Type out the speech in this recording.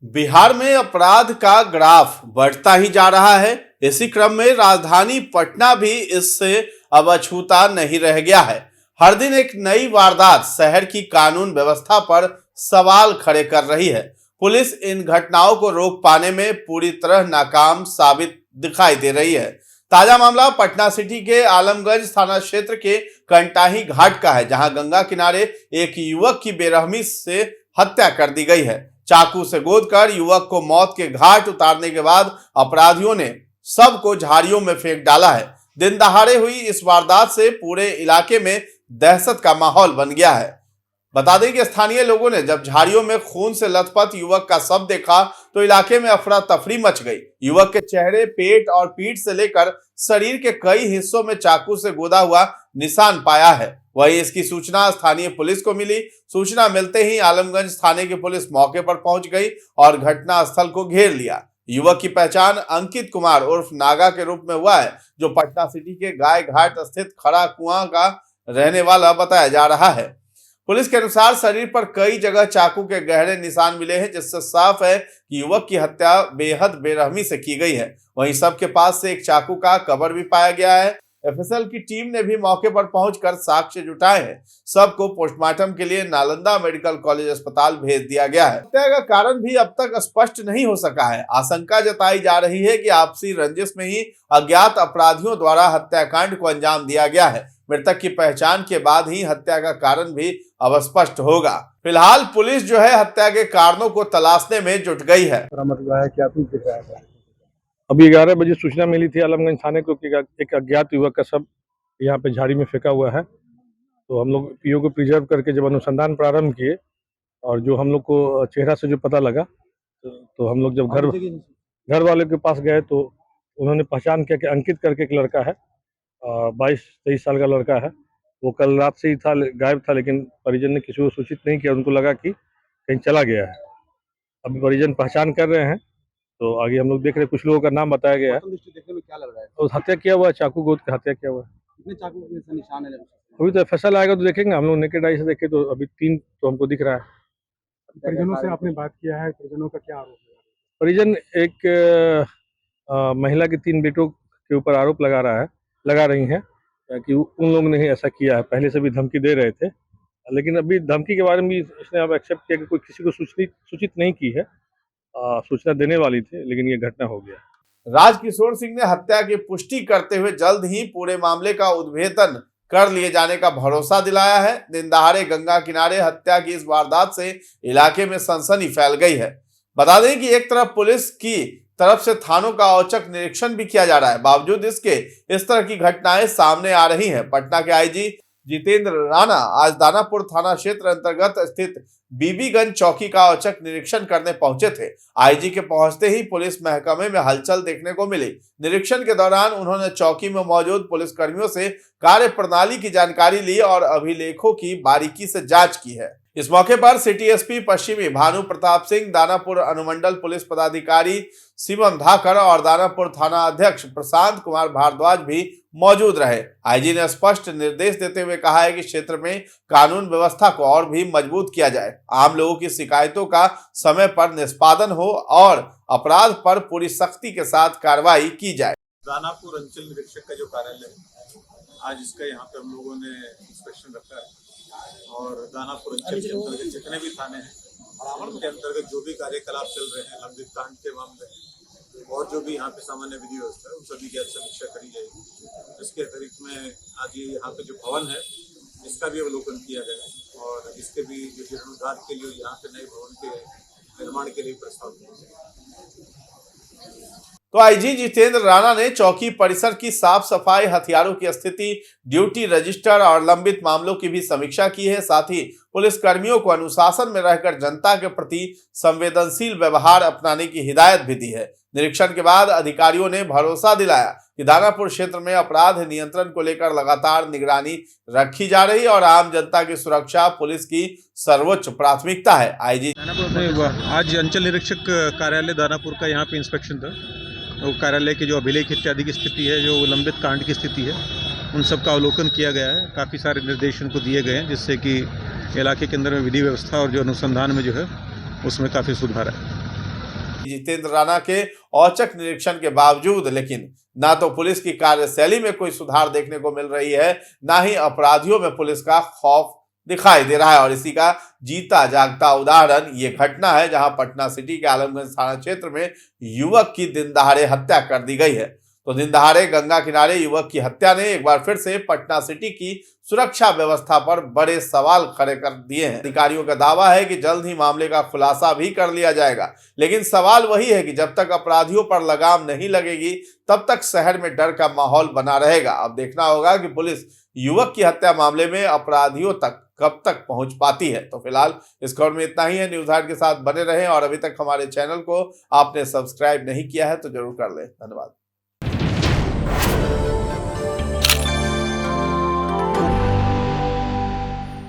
बिहार में अपराध का ग्राफ बढ़ता ही जा रहा है। इसी क्रम में राजधानी पटना भी इससे अब अछूता नहीं रह गया है। हर दिन एक नई वारदात शहर की कानून व्यवस्था पर सवाल खड़े कर रही है। पुलिस इन घटनाओं को रोक पाने में पूरी तरह नाकाम साबित दिखाई दे रही है। ताजा मामला पटना सिटी के आलमगंज थाना क्षेत्र के कंटाही घाट का है, जहां गंगा किनारे एक युवक की बेरहमी से हत्या कर दी गई है। चाकू से गोदकर युवक को मौत के घाट उतारने के बाद अपराधियों ने सबको झाड़ियों में फेंक डाला है। दिन दहाड़े हुई इस वारदात से पूरे इलाके में दहशत का माहौल बन गया है। बता दें कि स्थानीय लोगों ने जब झाड़ियों में खून से लथपथ युवक का शव देखा तो इलाके में अफरा तफरी मच गई। युवक के चेहरे, पेट और पीठ से लेकर शरीर के कई हिस्सों में चाकू से गोदा हुआ निशान पाया है। वहीं इसकी सूचना स्थानीय पुलिस को मिली। सूचना मिलते ही आलमगंज थाने की पुलिस मौके पर पहुंच गई और घटना स्थल को घेर लिया। युवक की पहचान अंकित कुमार उर्फ नागा के रूप में हुआ है, जो पटना सिटी के गाय घाट स्थित खड़ा कुआं का रहने वाला बताया जा रहा है। पुलिस के अनुसार शरीर पर कई जगह चाकू के गहरे निशान मिले हैं, जिससे साफ है कि युवक की हत्या बेहद बेरहमी से की गई है। वहीं सबके पास से एक चाकू का कवर भी पाया गया है। एफएसएल की टीम ने भी मौके पर पहुंचकर साक्ष्य जुटाए हैं। सबको पोस्टमार्टम के लिए नालंदा मेडिकल कॉलेज अस्पताल भेज दिया गया है। हत्या का कारण भी अब तक स्पष्ट नहीं हो सका है। आशंका जताई जा रही है कि आपसी रंजिश में ही अज्ञात अपराधियों द्वारा हत्याकांड को अंजाम दिया गया है। मृतक की पहचान के बाद ही हत्या का कारण भी अब स्पष्ट होगा। फिलहाल पुलिस जो है हत्या के कारणों को तलाशने में जुट गई है। अभी 11 बजे सूचना मिली थी आलमगंज थाने को कि एक अज्ञात युवक का शव यहाँ पे झाड़ी में फेंका हुआ है। तो हम लोग पीओ को प्रिजर्व करके जब अनुसंधान प्रारंभ किए और जो हम लोग को चेहरा से जो पता लगा तो हम लोग जब घर वाले के पास गए तो उन्होंने पहचान किया कि अंकित करके एक लड़का है, 22-23 साल का लड़का है। वो कल रात से ही था, गायब था, लेकिन परिजन ने किसी को सूचित नहीं किया। उनको लगा कि कहीं चला गया है। अभी परिजन पहचान कर रहे हैं, तो आगे हम लोग देख रहे हैं। कुछ लोगों का नाम बताया गया है। देखने में क्या लग रहा है? और हत्या किया हुआ है, चाकू गोद के हत्या किया हुआ है। कितने चाकू के निशान है? अभी तो एफएसएल आएगा तो देखेंगे। हम लोग नेकेड आई से देखे तो अभी 3 तो हमको दिख रहा है। परिजनों से आपने बात किया है, परिजनों का क्या आरोप है? परिजन एक महिला के 3 बेटों के ऊपर आरोप लगा रही हैं कि उन लोगों ने ही ऐसा किया है। पहले से भी धमकी दे रहे थे, लेकिन अभी धमकी के बारे में इसने अब एक्सेप्ट किया कि कोई किसी को सूचित नहीं की है। सूचना देने वाली थी, लेकिन ये घटना हो गया। राजकिशोर सिंह ने हत्या की पुष्टि करते हुए जल्द ही पूरे मामले का उद्भेदन कर लिए जाने का भरोसा दिलाया है। दिन दहाड़े गंगा किनारे हत्या की इस वारदात से इलाके में सनसनी फैल गई है। बता दें कि एक तरफ पुलिस की तरफ से थानों का औचक निरीक्षण भी किया जा रहा है, बावजूद इसके इस तरह की घटनाएं सामने आ रही हैं। पटना के आईजी जितेंद्र राणा आज दानापुर थाना क्षेत्र अंतर्गत स्थित बीबीगंज चौकी का औचक निरीक्षण करने पहुंचे थे। आईजी के पहुंचते ही पुलिस महकमे में हलचल देखने को मिली। निरीक्षण के दौरान उन्होंने चौकी में मौजूद पुलिस कर्मियों से कार्य प्रणाली की जानकारी ली और अभिलेखों की बारीकी से जांच की है। इस मौके पर सिटी एसपी पश्चिमी भानु प्रताप सिंह, दानापुर अनुमंडल पुलिस पदाधिकारी शिवम धाकर और दानापुर थाना अध्यक्ष प्रशांत कुमार भारद्वाज भी मौजूद रहे। आईजी ने स्पष्ट निर्देश देते हुए कहा है कि क्षेत्र में कानून व्यवस्था को और भी मजबूत किया जाए, आम लोगों की शिकायतों का समय पर निष्पादन हो और अपराध पर पूरी सख्ती के साथ कार्रवाई की जाए। दानापुर अंचल निरीक्षक का जो कार्यालय है, आज इसका यहाँ पे हम लोगों ने इंस्पेक्शन रखा है और दानापुर अंचल के अंतर्गत जितने भी थाने हैं उनके अंतर्गत जो भी कार्यकलाप चल रहे हैं लंबित कांड के मामले और जो भी यहाँ पे सामान्य विधि व्यवस्था है उन सभी की समीक्षा करी जाएगी। इसके अतिरिक्त में आज ये यहाँ पे जो भवन है इसका भी अवलोकन किया गया और इसके भी जो जीर्णोद्धार के लिए यहाँ पे नए भवन के निर्माण के लिए प्रस्ताव किया। तो आईजी जितेंद्र राणा ने चौकी परिसर की साफ सफाई, हथियारों की स्थिति, ड्यूटी रजिस्टर और लंबित मामलों की भी समीक्षा की है। साथ ही पुलिस कर्मियों को अनुशासन में रहकर जनता के प्रति संवेदनशील व्यवहार अपनाने की हिदायत भी दी है। निरीक्षण के बाद अधिकारियों ने भरोसा दिलाया कि दानापुर क्षेत्र में अपराध नियंत्रण को लेकर लगातार निगरानी रखी जा रही और आम जनता की सुरक्षा पुलिस की सर्वोच्च प्राथमिकता है। आईजी आज अंचल निरीक्षक कार्यालय दानापुर का यहाँ पे इंस्पेक्शन था। वो कार्यालय के जो अभिलेख इत्यादि की स्थिति है, जो लंबित कांड की स्थिति है, उन सब का अवलोकन किया गया है। काफ़ी सारे निर्देशन को दिए गए हैं, जिससे कि इलाके के अंदर में विधि व्यवस्था और जो अनुसंधान में जो है उसमें काफ़ी सुधार है। जितेंद्र राणा के औचक निरीक्षण के बावजूद लेकिन ना तो पुलिस की कार्यशैली में कोई सुधार देखने को मिल रही है, ना ही अपराधियों में पुलिस का खौफ दिखाई दे रहा है। और इसी का जीता जागता उदाहरण ये घटना है जहां पटना सिटी के आलमगंज थाना क्षेत्र में युवक की दिन दहाड़े हत्या कर दी गई है। तो दिन दहाड़े गंगा किनारे युवक की हत्या ने एक बार फिर से पटना सिटी की सुरक्षा व्यवस्था पर बड़े सवाल खड़े कर दिए हैं। अधिकारियों का दावा है कि जल्द ही मामले का खुलासा भी कर लिया जाएगा, लेकिन सवाल वही है कि जब तक अपराधियों पर लगाम नहीं लगेगी तब तक शहर में डर का माहौल बना रहेगा। अब देखना होगा कि पुलिस युवक की हत्या मामले में अपराधियों तक कब तक पहुंच पाती है। तो फिलहाल इस खबर में इतना ही है। न्यूज़ हाट के साथ बने रहें और अभी तक हमारे चैनल को आपने सब्सक्राइब नहीं किया है तो जरूर कर लें। धन्यवाद।